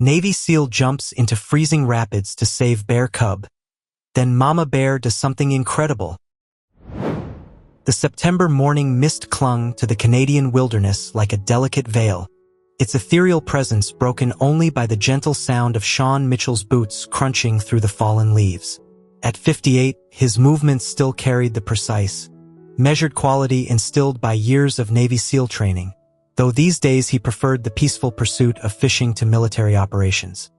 Navy SEAL jumps into freezing rapids to save bear cub. Then Mama Bear does something incredible. The September morning mist clung to the Canadian wilderness like a delicate veil, its ethereal presence broken only by the gentle sound of Sean Mitchell's boots crunching through the fallen leaves. At 58, his movements still carried the precise, measured quality instilled by years of Navy SEAL training, though these days he preferred the peaceful pursuit of fishing to military operations.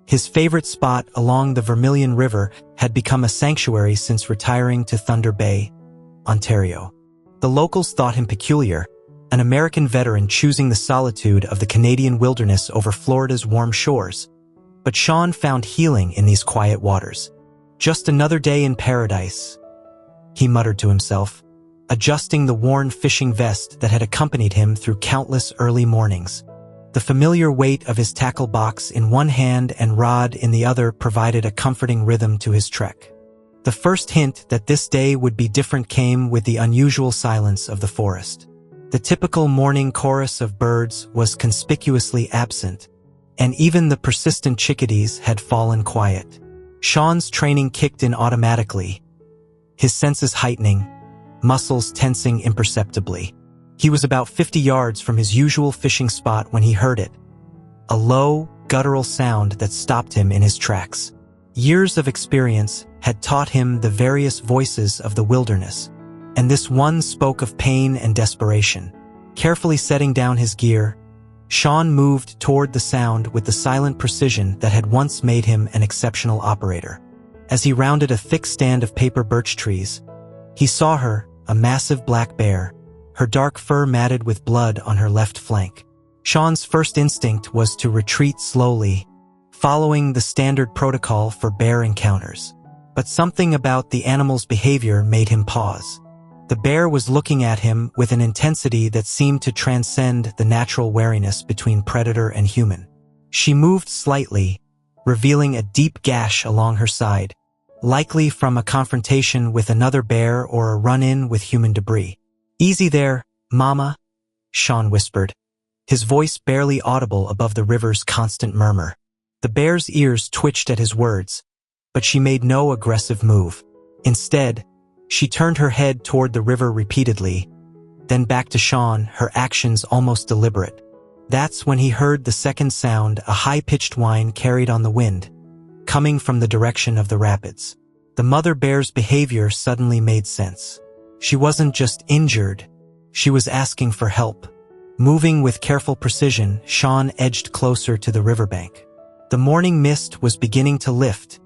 His favorite spot along the Vermilion River had become a sanctuary since retiring to Thunder Bay, Ontario. The locals thought him peculiar, an American veteran choosing the solitude of the Canadian wilderness over Florida's warm shores. But Sean found healing in these quiet waters. Just another day in paradise, he muttered to himself, adjusting the worn fishing vest that had accompanied him through countless early mornings. The familiar weight of his tackle box in one hand and rod in the other provided a comforting rhythm to his trek. The first hint that this day would be different came with the unusual silence of the forest. The typical morning chorus of birds was conspicuously absent, and even the persistent chickadees had fallen quiet. Sean's training kicked in automatically, his senses heightening, muscles tensing imperceptibly. He was about 50 yards from his usual fishing spot when he heard it, a low, guttural sound that stopped him in his tracks. Years of experience had taught him the various voices of the wilderness, and this one spoke of pain and desperation. Carefully setting down his gear, Sean moved toward the sound with the silent precision that had once made him an exceptional operator. As he rounded a thick stand of paper birch trees, he saw her, a massive black bear, her dark fur matted with blood on her left flank. Sean's first instinct was to retreat slowly, following the standard protocol for bear encounters. But something about the animal's behavior made him pause. The bear was looking at him with an intensity that seemed to transcend the natural wariness between predator and human. She moved slightly, revealing a deep gash along her side, likely from a confrontation with another bear or a run-in with human debris. "Easy there, Mama," Sean whispered, his voice barely audible above the river's constant murmur. The bear's ears twitched at his words, but she made no aggressive move. Instead, she turned her head toward the river repeatedly, then back to Sean, her actions almost deliberate. That's when he heard the second sound, a high-pitched whine carried on the wind, coming from the direction of the rapids. The mother bear's behavior suddenly made sense. She wasn't just injured, she was asking for help. Moving with careful precision, Sean edged closer to the riverbank. The morning mist was beginning to lift,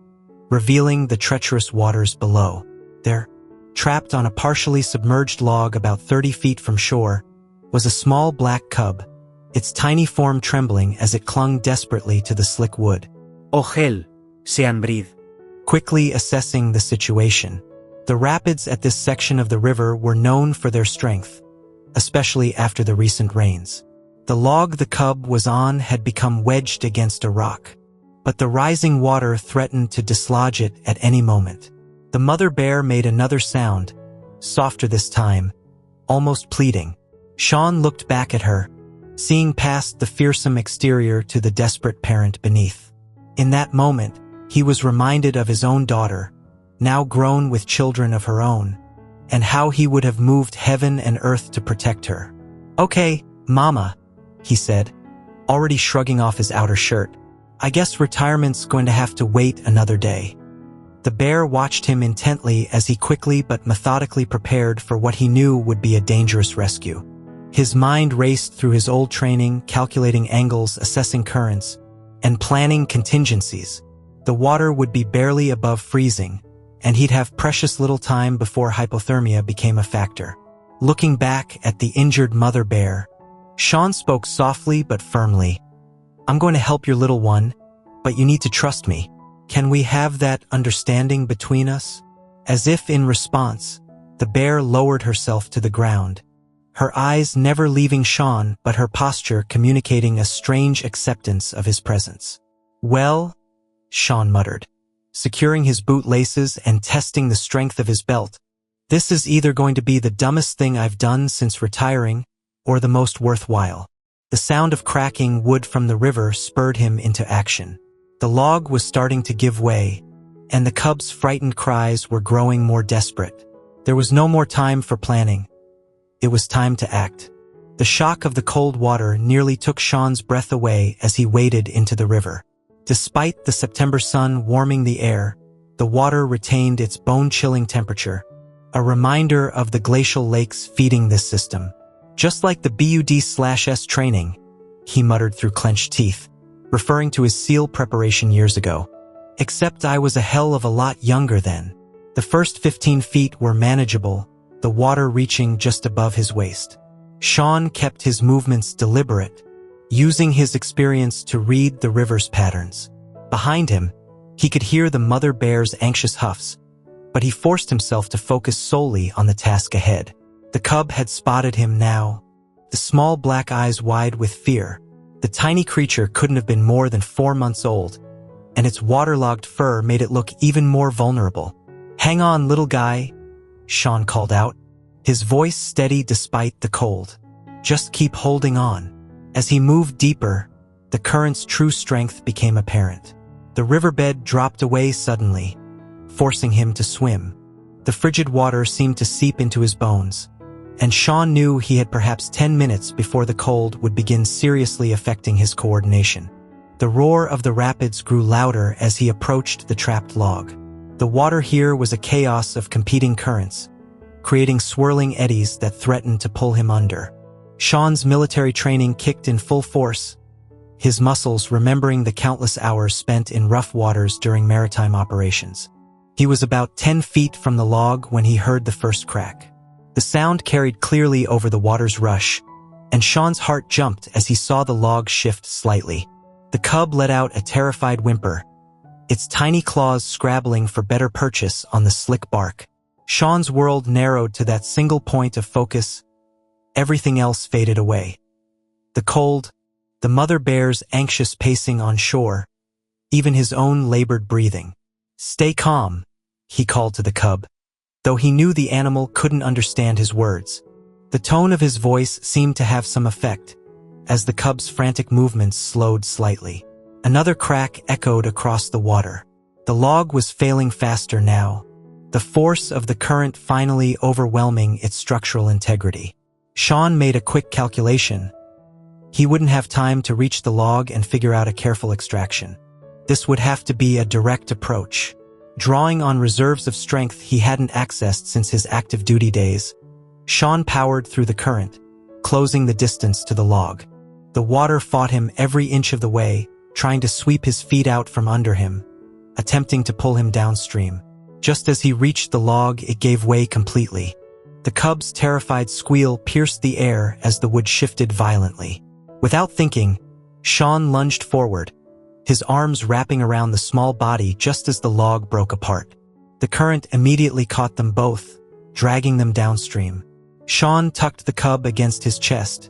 revealing the treacherous waters below. There, trapped on a partially submerged log about 30 feet from shore, was a small black cub, its tiny form trembling as it clung desperately to the slick wood. Ogel, sean breathe. Quickly assessing the situation. The rapids at this section of the river were known for their strength, especially after the recent rains. The log the cub was on had become wedged against a rock, but the rising water threatened to dislodge it at any moment. The mother bear made another sound, softer this time, almost pleading. Sean looked back at her, seeing past the fearsome exterior to the desperate parent beneath. In that moment, he was reminded of his own daughter, now grown with children of her own, and how he would have moved heaven and earth to protect her. "Okay, Mama," he said, already shrugging off his outer shirt. "I guess retirement's going to have to wait another day." The bear watched him intently as he quickly but methodically prepared for what he knew would be a dangerous rescue. His mind raced through his old training, calculating angles, assessing currents, and planning contingencies. The water would be barely above freezing, and he'd have precious little time before hypothermia became a factor. Looking back at the injured mother bear, Sean spoke softly but firmly. "I'm going to help your little one, but you need to trust me. Can we have that understanding between us?" As if in response, the bear lowered herself to the ground, her eyes never leaving Sean but her posture communicating a strange acceptance of his presence. "Well," Sean muttered, securing his boot laces and testing the strength of his belt, "this is either going to be the dumbest thing I've done since retiring or the most worthwhile." The sound of cracking wood from the river spurred him into action. The log was starting to give way, and the cub's frightened cries were growing more desperate. There was no more time for planning. It was time to act. The shock of the cold water nearly took Sean's breath away as he waded into the river. Despite the September sun warming the air, the water retained its bone-chilling temperature, a reminder of the glacial lakes feeding this system. Just like the BUD/S training, he muttered through clenched teeth, referring to his SEAL preparation years ago. Except I was a hell of a lot younger then. The first 15 feet were manageable, the water reaching just above his waist. Sean kept his movements deliberate, using his experience to read the river's patterns. Behind him, he could hear the mother bear's anxious huffs, but he forced himself to focus solely on the task ahead. The cub had spotted him now, the small black eyes wide with fear. The tiny creature couldn't have been more than 4 months old, and its waterlogged fur made it look even more vulnerable. "Hang on, little guy," Sean called out, his voice steady despite the cold. "Just keep holding on." As he moved deeper, the current's true strength became apparent. The riverbed dropped away suddenly, forcing him to swim. The frigid water seemed to seep into his bones, and Sean knew he had perhaps 10 minutes before the cold would begin seriously affecting his coordination. The roar of the rapids grew louder as he approached the trapped log. The water here was a chaos of competing currents, creating swirling eddies that threatened to pull him under. Sean's military training kicked in full force, his muscles remembering the countless hours spent in rough waters during maritime operations. He was about 10 feet from the log when he heard the first crack. The sound carried clearly over the water's rush, and Sean's heart jumped as he saw the log shift slightly. The cub let out a terrified whimper, its tiny claws scrabbling for better purchase on the slick bark. Sean's world narrowed to that single point of focus. Everything else faded away. The cold, the mother bear's anxious pacing on shore, even his own labored breathing. "Stay calm," he called to the cub, though he knew the animal couldn't understand his words. The tone of his voice seemed to have some effect, as the cub's frantic movements slowed slightly. Another crack echoed across the water. The log was failing faster now, the force of the current finally overwhelming its structural integrity. Sean made a quick calculation. He wouldn't have time to reach the log and figure out a careful extraction. This would have to be a direct approach. Drawing on reserves of strength he hadn't accessed since his active duty days, Sean powered through the current, closing the distance to the log. The water fought him every inch of the way, trying to sweep his feet out from under him, attempting to pull him downstream. Just as he reached the log, it gave way completely. The cub's terrified squeal pierced the air as the wood shifted violently. Without thinking, Sean lunged forward, his arms wrapping around the small body just as the log broke apart. The current immediately caught them both, dragging them downstream. Sean tucked the cub against his chest,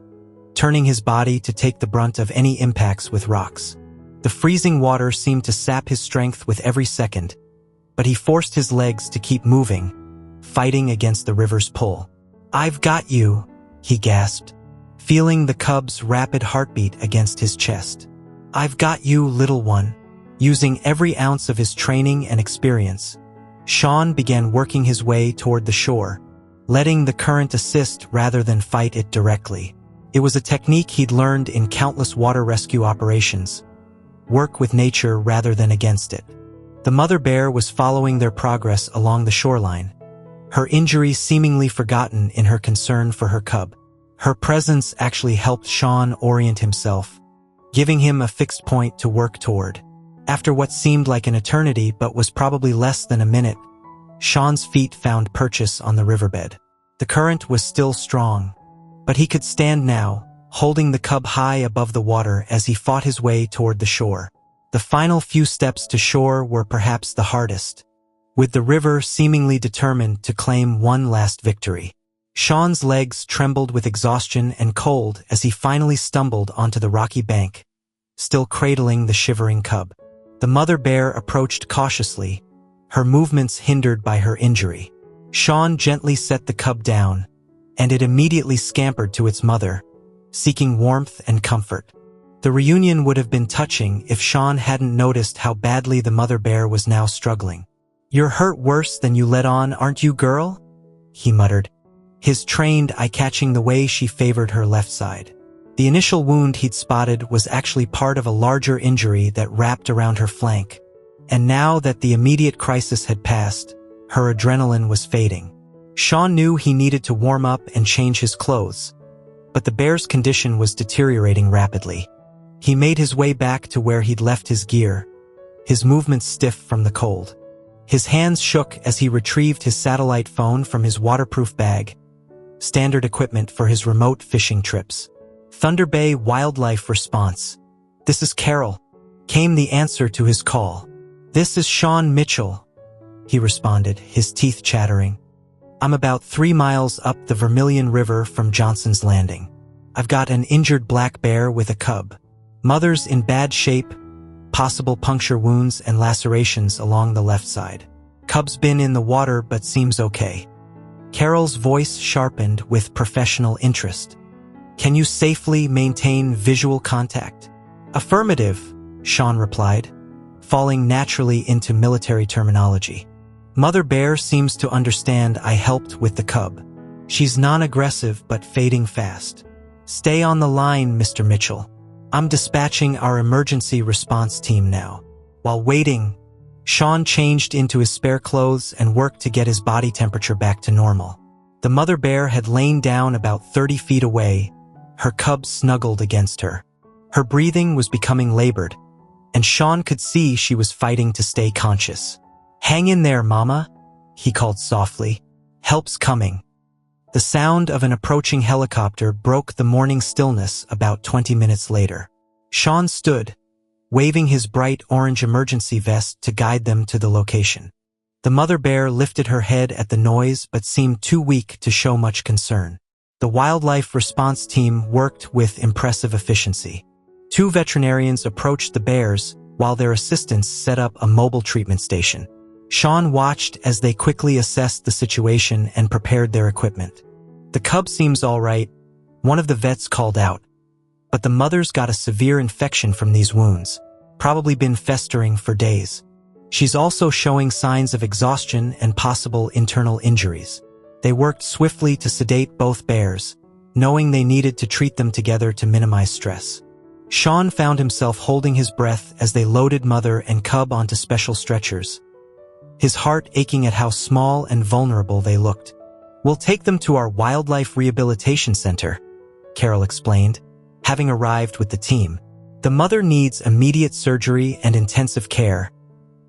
turning his body to take the brunt of any impacts with rocks. The freezing water seemed to sap his strength with every second, but he forced his legs to keep moving, fighting against the river's pull. "I've got you," he gasped, feeling the cub's rapid heartbeat against his chest. "I've got you, little one." Using every ounce of his training and experience, Sean began working his way toward the shore, letting the current assist rather than fight it directly. It was a technique he'd learned in countless water rescue operations. Work with nature rather than against it. The mother bear was following their progress along the shoreline, her injury seemingly forgotten in her concern for her cub. Her presence actually helped Sean orient himself, giving him a fixed point to work toward. After what seemed like an eternity but was probably less than a minute, Sean's feet found purchase on the riverbed. The current was still strong, but he could stand now, holding the cub high above the water as he fought his way toward the shore. The final few steps to shore were perhaps the hardest, with the river seemingly determined to claim one last victory. Sean's legs trembled with exhaustion and cold as he finally stumbled onto the rocky bank, still cradling the shivering cub. The mother bear approached cautiously, her movements hindered by her injury. Sean gently set the cub down, and it immediately scampered to its mother, seeking warmth and comfort. The reunion would have been touching if Sean hadn't noticed how badly the mother bear was now struggling. "You're hurt worse than you let on, aren't you, girl?" he muttered, his trained eye catching the way she favored her left side. The initial wound he'd spotted was actually part of a larger injury that wrapped around her flank, and now that the immediate crisis had passed, her adrenaline was fading. Sean knew he needed to warm up and change his clothes, but the bear's condition was deteriorating rapidly. He made his way back to where he'd left his gear, his movements stiff from the cold. His hands shook as he retrieved his satellite phone from his waterproof bag, standard equipment for his remote fishing trips. Thunder Bay Wildlife Response. "This is Carol," came the answer to his call. "This is Sean Mitchell," he responded, his teeth chattering. "I'm about 3 miles up the Vermilion River from Johnson's Landing. I've got an injured black bear with a cub. Mother's in bad shape, possible puncture wounds and lacerations along the left side. Cub's been in the water but seems okay." Carol's voice sharpened with professional interest. "Can you safely maintain visual contact?" "Affirmative," Sean replied, falling naturally into military terminology. "Mother bear seems to understand I helped with the cub. She's non-aggressive but fading fast. Stay on the line, Mr. Mitchell. I'm dispatching our emergency response team now." While waiting, Sean changed into his spare clothes and worked to get his body temperature back to normal. The mother bear had lain down about 30 feet away, her cub snuggled against her. Her breathing was becoming labored, and Sean could see she was fighting to stay conscious. "Hang in there, Mama," he called softly. "Help's coming." The sound of an approaching helicopter broke the morning stillness about 20 minutes later. Sean stood, waving his bright orange emergency vest to guide them to the location. The mother bear lifted her head at the noise but seemed too weak to show much concern. The wildlife response team worked with impressive efficiency. 2 veterinarians approached the bears while their assistants set up a mobile treatment station. Sean watched as they quickly assessed the situation and prepared their equipment. "The cub seems all right," one of the vets called out. "But the mother's got a severe infection from these wounds, probably been festering for days. She's also showing signs of exhaustion and possible internal injuries." They worked swiftly to sedate both bears, knowing they needed to treat them together to minimize stress. Sean found himself holding his breath as they loaded mother and cub onto special stretchers, his heart aching at how small and vulnerable they looked. "We'll take them to our wildlife rehabilitation center," Carol explained, having arrived with the team. "The mother needs immediate surgery and intensive care,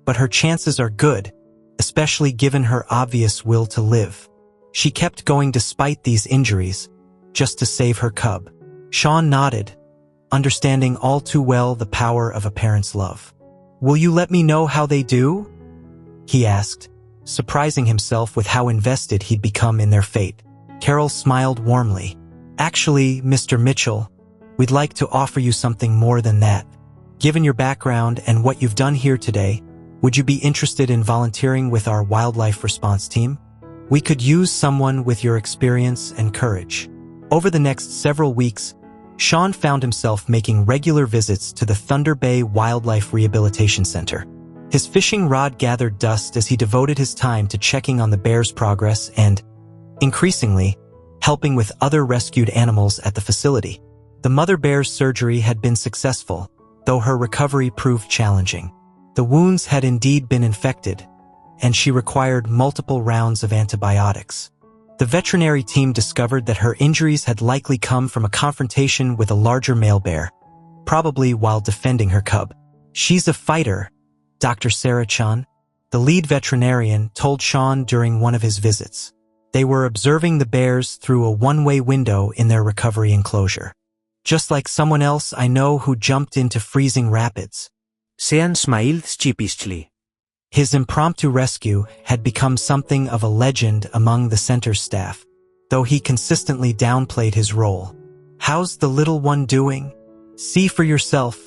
but her chances are good, especially given her obvious will to live. She kept going despite these injuries, just to save her cub." Sean nodded, understanding all too well the power of a parent's love. "Will you let me know how they do?" he asked, surprising himself with how invested he'd become in their fate. Carol smiled warmly. "Actually, Mr. Mitchell, we'd like to offer you something more than that. Given your background and what you've done here today, would you be interested in volunteering with our wildlife response team? We could use someone with your experience and courage." Over the next several weeks, Sean found himself making regular visits to the Thunder Bay Wildlife Rehabilitation Center. His fishing rod gathered dust as he devoted his time to checking on the bear's progress and, increasingly, helping with other rescued animals at the facility. The mother bear's surgery had been successful, though her recovery proved challenging. The wounds had indeed been infected, and she required multiple rounds of antibiotics. The veterinary team discovered that her injuries had likely come from a confrontation with a larger male bear, probably while defending her cub. "She's a fighter," Dr. Sarah Chun, the lead veterinarian, told Sean during one of his visits. They were observing the bears through a one-way window in their recovery enclosure. "Just like someone else I know who jumped into freezing rapids." Sean smiled sheepishly. His impromptu rescue had become something of a legend among the center's staff, though he consistently downplayed his role. "How's the little one doing?" "See for yourself,"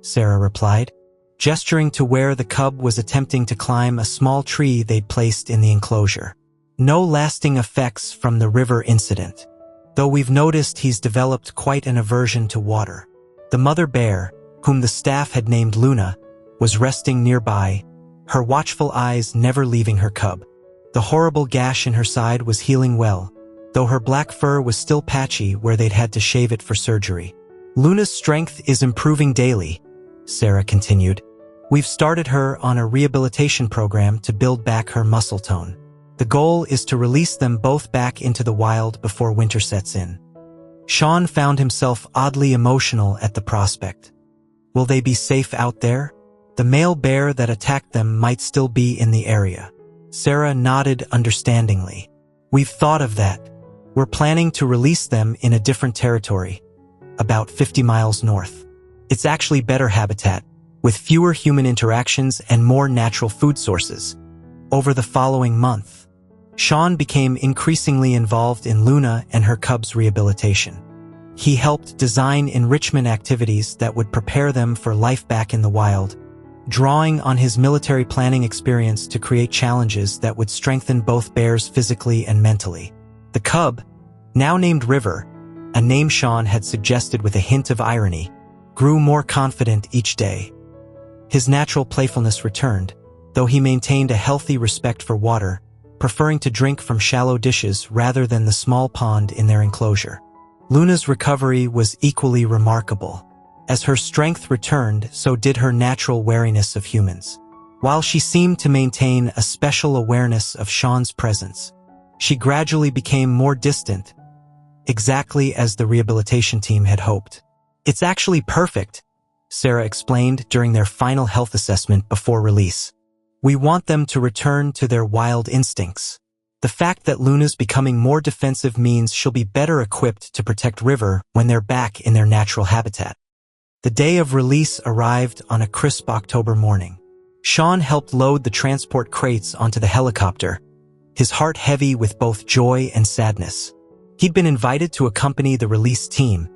Sarah replied, gesturing to where the cub was attempting to climb a small tree they'd placed in the enclosure. "No lasting effects from the river incident." though we've noticed he's developed quite an aversion to water. The mother bear, whom the staff had named Luna, was resting nearby, her watchful eyes never leaving her cub. The horrible gash in her side was healing well, though her black fur was still patchy where they'd had to shave it for surgery. Luna's strength is improving daily, Sarah continued. We've started her on a rehabilitation program to build back her muscle tone. The goal is to release them both back into the wild before winter sets in. Sean found himself oddly emotional at the prospect. Will they be safe out there? The male bear that attacked them might still be in the area. Sarah nodded understandingly. We've thought of that. We're planning to release them in a different territory, about 50 miles north. It's actually better habitat, with fewer human interactions and more natural food sources. Over the following month, Sean became increasingly involved in Luna and her cub's rehabilitation. He helped design enrichment activities that would prepare them for life back in the wild, drawing on his military planning experience to create challenges that would strengthen both bears physically and mentally. The cub, now named River, a name Sean had suggested with a hint of irony, grew more confident each day. His natural playfulness returned, though he maintained a healthy respect for water, preferring to drink from shallow dishes rather than the small pond in their enclosure. Luna's recovery was equally remarkable. As her strength returned, so did her natural wariness of humans. While she seemed to maintain a special awareness of Sean's presence, she gradually became more distant, exactly as the rehabilitation team had hoped. It's actually perfect, Sarah explained during their final health assessment before release. We want them to return to their wild instincts. The fact that Luna's becoming more defensive means she'll be better equipped to protect River when they're back in their natural habitat. The day of release arrived on a crisp October morning. Sean helped load the transport crates onto the helicopter, his heart heavy with both joy and sadness. He'd been invited to accompany the release team,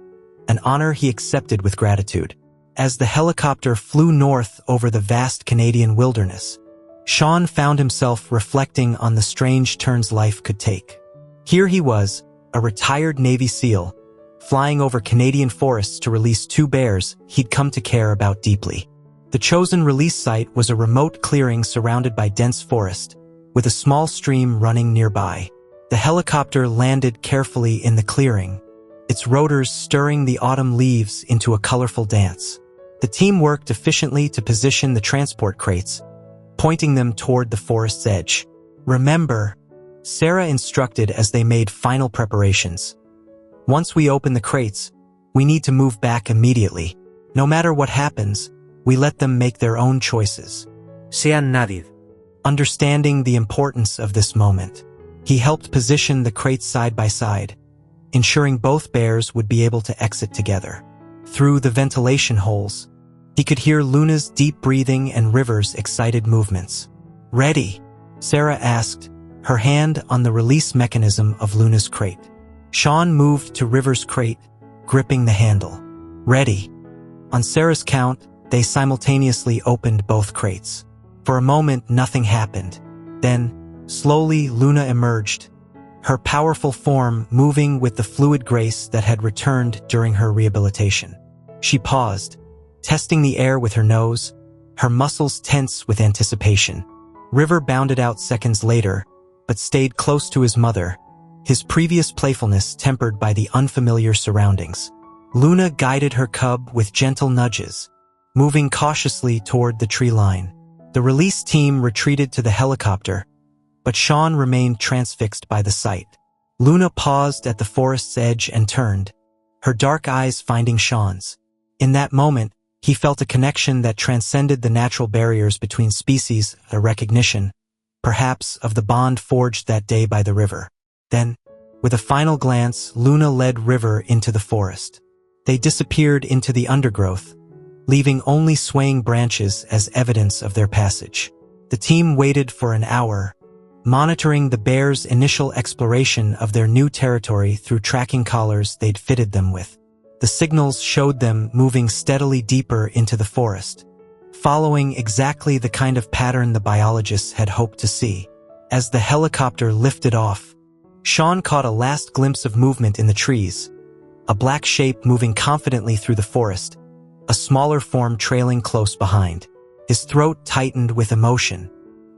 an honor he accepted with gratitude. As the helicopter flew north over the vast Canadian wilderness, Sean found himself reflecting on the strange turns life could take. Here he was, a retired Navy SEAL, flying over Canadian forests to release two bears he'd come to care about deeply. The chosen release site was a remote clearing surrounded by dense forest, with a small stream running nearby. The helicopter landed carefully in the clearing, its rotors stirring the autumn leaves into a colorful dance. The team worked efficiently to position the transport crates, pointing them toward the forest's edge. Remember, Sarah instructed as they made final preparations. Once we open the crates, we need to move back immediately. No matter what happens, we let them make their own choices. Sean nodded. Understanding the importance of this moment, he helped position the crates side by side, ensuring both bears would be able to exit together. Through the ventilation holes, he could hear Luna's deep breathing and River's excited movements. Ready? Sarah asked, her hand on the release mechanism of Luna's crate. Sean moved to River's crate, gripping the handle. Ready. On Sarah's count, they simultaneously opened both crates. For a moment, nothing happened. Then, slowly, Luna emerged, her powerful form moving with the fluid grace that had returned during her rehabilitation. She paused, testing the air with her nose, her muscles tense with anticipation. River bounded out seconds later, but stayed close to his mother, his previous playfulness tempered by the unfamiliar surroundings. Luna guided her cub with gentle nudges, moving cautiously toward the tree line. The release team retreated to the helicopter, but Sean remained transfixed by the sight. Luna paused at the forest's edge and turned, her dark eyes finding Sean's. In that moment, he felt a connection that transcended the natural barriers between species, a recognition, perhaps, of the bond forged that day by the river. Then, with a final glance, Luna led River into the forest. They disappeared into the undergrowth, leaving only swaying branches as evidence of their passage. The team waited for an hour, monitoring the bears' initial exploration of their new territory through tracking collars they'd fitted them with. The signals showed them moving steadily deeper into the forest, following exactly the kind of pattern the biologists had hoped to see. As the helicopter lifted off, Sean caught a last glimpse of movement in the trees, a black shape moving confidently through the forest, a smaller form trailing close behind. His throat tightened with emotion.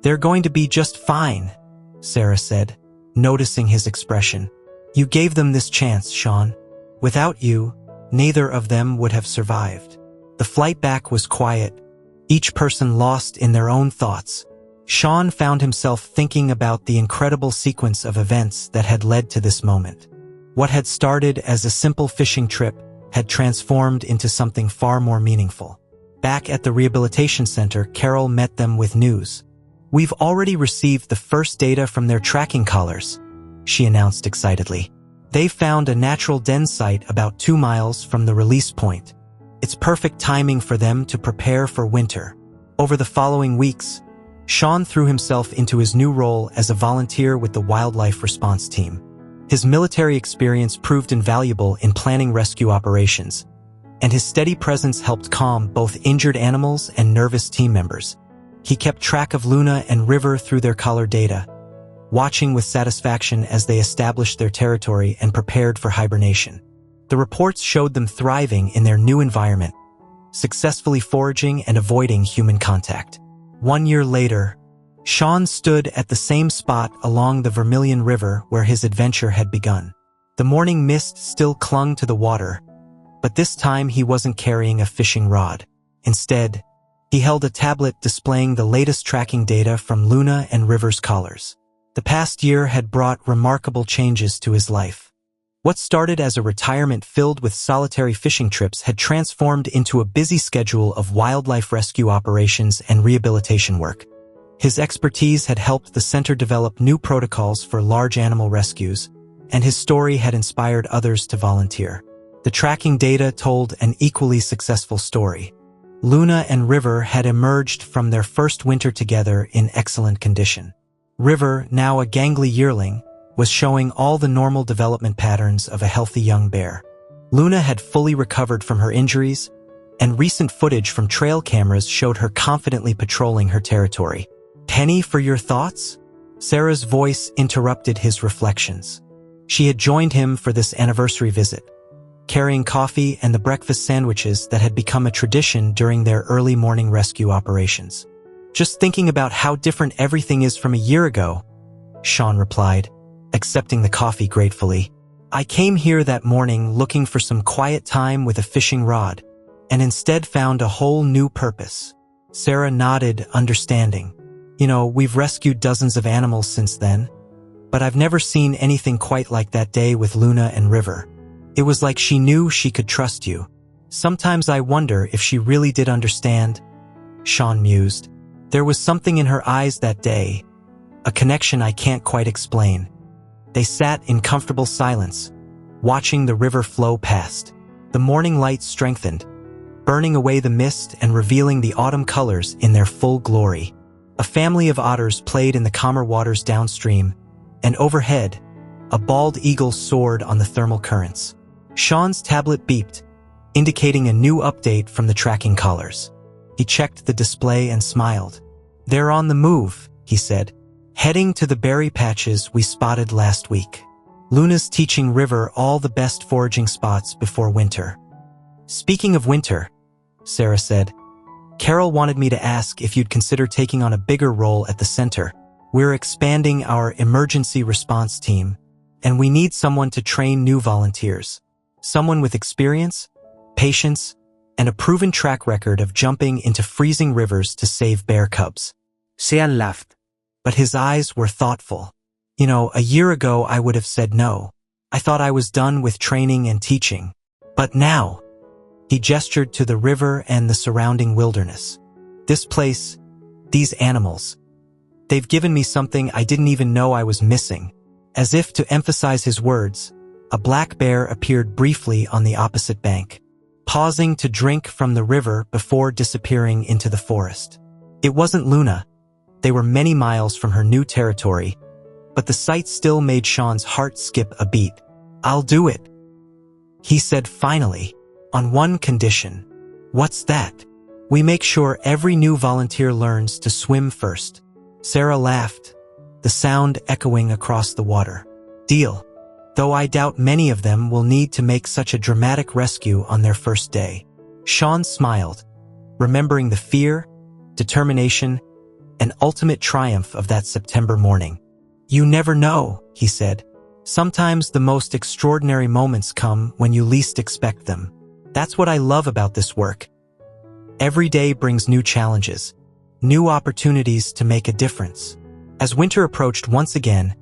"They're going to be just fine," Sarah said, noticing his expression. "You gave them this chance, Sean. Without you, neither of them would have survived." The flight back was quiet, each person lost in their own thoughts. Sean found himself thinking about the incredible sequence of events that had led to this moment. What had started as a simple fishing trip had transformed into something far more meaningful. Back at the rehabilitation center, Carol met them with news. "We've already received the first data from their tracking collars," she announced excitedly. "They found a natural den site about 2 miles from the release point. It's perfect timing for them to prepare for winter." Over the following weeks, Sean threw himself into his new role as a volunteer with the wildlife response team. His military experience proved invaluable in planning rescue operations, and his steady presence helped calm both injured animals and nervous team members. He kept track of Luna and River through their collar data, watching with satisfaction as they established their territory and prepared for hibernation. The reports showed them thriving in their new environment, successfully foraging and avoiding human contact. 1 year later, Sean stood at the same spot along the Vermilion River where his adventure had begun. The morning mist still clung to the water, but this time he wasn't carrying a fishing rod. Instead, he held a tablet displaying the latest tracking data from Luna and River's collars. The past year had brought remarkable changes to his life. What started as a retirement filled with solitary fishing trips had transformed into a busy schedule of wildlife rescue operations and rehabilitation work. His expertise had helped the center develop new protocols for large animal rescues, and his story had inspired others to volunteer. The tracking data told an equally successful story. Luna and River had emerged from their first winter together in excellent condition. River, now a gangly yearling, was showing all the normal development patterns of a healthy young bear. Luna had fully recovered from her injuries, and recent footage from trail cameras showed her confidently patrolling her territory. "Penny, for your thoughts?" Sarah's voice interrupted his reflections. She had joined him for this anniversary visit, carrying coffee and the breakfast sandwiches that had become a tradition during their early morning rescue operations. "Just thinking about how different everything is from a year ago," Sean replied, accepting the coffee gratefully. "I came here that morning looking for some quiet time with a fishing rod, and instead found a whole new purpose." Sarah nodded, understanding. "You know, we've rescued dozens of animals since then, but I've never seen anything quite like that day with Luna and River. It was like she knew she could trust you. Sometimes I wonder if she really did understand," Sean mused. "There was something in her eyes that day, a connection I can't quite explain." They sat in comfortable silence, watching the river flow past. The morning light strengthened, burning away the mist and revealing the autumn colors in their full glory. A family of otters played in the calmer waters downstream, and overhead, a bald eagle soared on the thermal currents. Sean's tablet beeped, indicating a new update from the tracking collars. He checked the display and smiled. "They're on the move," he said, "heading to the berry patches we spotted last week. Luna's teaching River all the best foraging spots before winter." "Speaking of winter," Sarah said, "Carol wanted me to ask if you'd consider taking on a bigger role at the center. We're expanding our emergency response team, and we need someone to train new volunteers. Someone with experience, patience, and a proven track record of jumping into freezing rivers to save bear cubs." Sean laughed. But his eyes were thoughtful. "You know, a year ago I would have said no. I thought I was done with training and teaching. But now," he gestured to the river and the surrounding wilderness. "This place, these animals, they've given me something I didn't even know I was missing." As if to emphasize his words, a black bear appeared briefly on the opposite bank, pausing to drink from the river before disappearing into the forest. It wasn't Luna. They were many miles from her new territory, but the sight still made Sean's heart skip a beat. "I'll do it," he said finally, "on one condition." "What's that?" "We make sure every new volunteer learns to swim first." Sarah laughed, the sound echoing across the water. Deal. Though I doubt many of them will need to make such a dramatic rescue on their first day. Sean smiled, remembering the fear, determination, and ultimate triumph of that September morning. You never know, he said. Sometimes the most extraordinary moments come when you least expect them. That's what I love about this work. Every day brings new challenges, new opportunities to make a difference. As winter approached once again,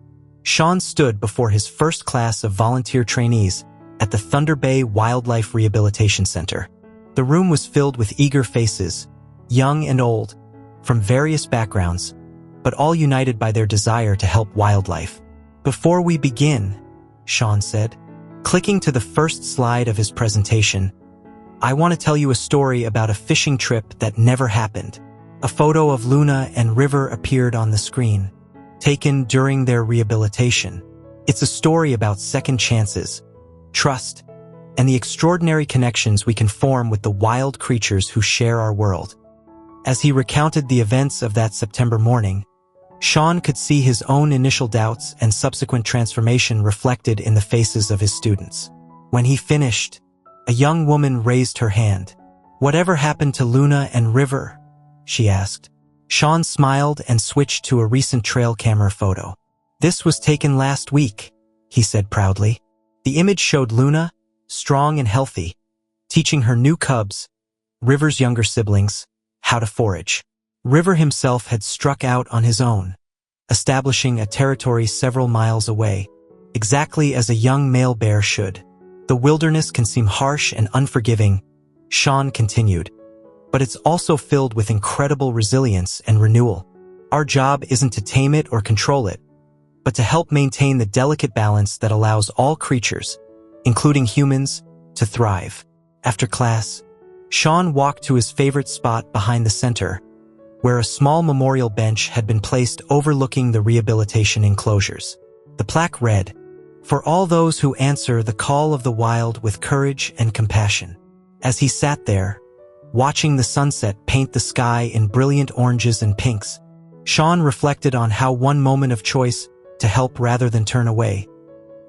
Sean stood before his first class of volunteer trainees at the Thunder Bay Wildlife Rehabilitation Center. The room was filled with eager faces, young and old, from various backgrounds, but all united by their desire to help wildlife. Before we begin, Sean said, clicking to the first slide of his presentation, I want to tell you a story about a fishing trip that never happened. A photo of Luna and River appeared on the screen, taken during their rehabilitation. It's a story about second chances, trust, and the extraordinary connections we can form with the wild creatures who share our world. As he recounted the events of that September morning, Sean could see his own initial doubts and subsequent transformation reflected in the faces of his students. When he finished, a young woman raised her hand. Whatever happened to Luna and River? She asked. Sean smiled and switched to a recent trail camera photo. This was taken last week, he said proudly. The image showed Luna, strong and healthy, teaching her new cubs, River's younger siblings, how to forage. River himself had struck out on his own, establishing a territory several miles away, exactly as a young male bear should. The wilderness can seem harsh and unforgiving, Sean continued, but it's also filled with incredible resilience and renewal. Our job isn't to tame it or control it, but to help maintain the delicate balance that allows all creatures, including humans, to thrive. After class, Sean walked to his favorite spot behind the center, where a small memorial bench had been placed overlooking the rehabilitation enclosures. The plaque read, "For all those who answer the call of the wild with courage and compassion." As he sat there, watching the sunset paint the sky in brilliant oranges and pinks, Sean reflected on how one moment of choice to help rather than turn away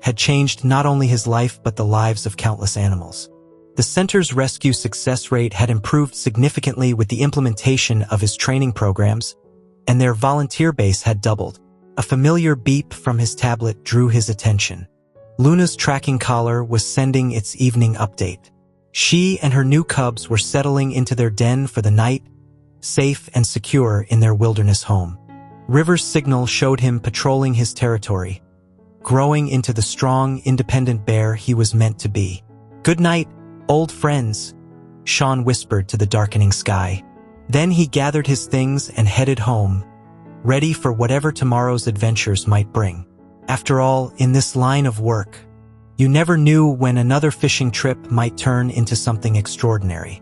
had changed not only his life but the lives of countless animals. The center's rescue success rate had improved significantly with the implementation of his training programs, and their volunteer base had doubled. A familiar beep from his tablet drew his attention. Luna's tracking collar was sending its evening update. She and her new cubs were settling into their den for the night, safe and secure in their wilderness home. River's signal showed him patrolling his territory, growing into the strong, independent bear he was meant to be. "Good night, old friends," Sean whispered to the darkening sky. Then he gathered his things and headed home, ready for whatever tomorrow's adventures might bring. After all, in this line of work, you never knew when another fishing trip might turn into something extraordinary.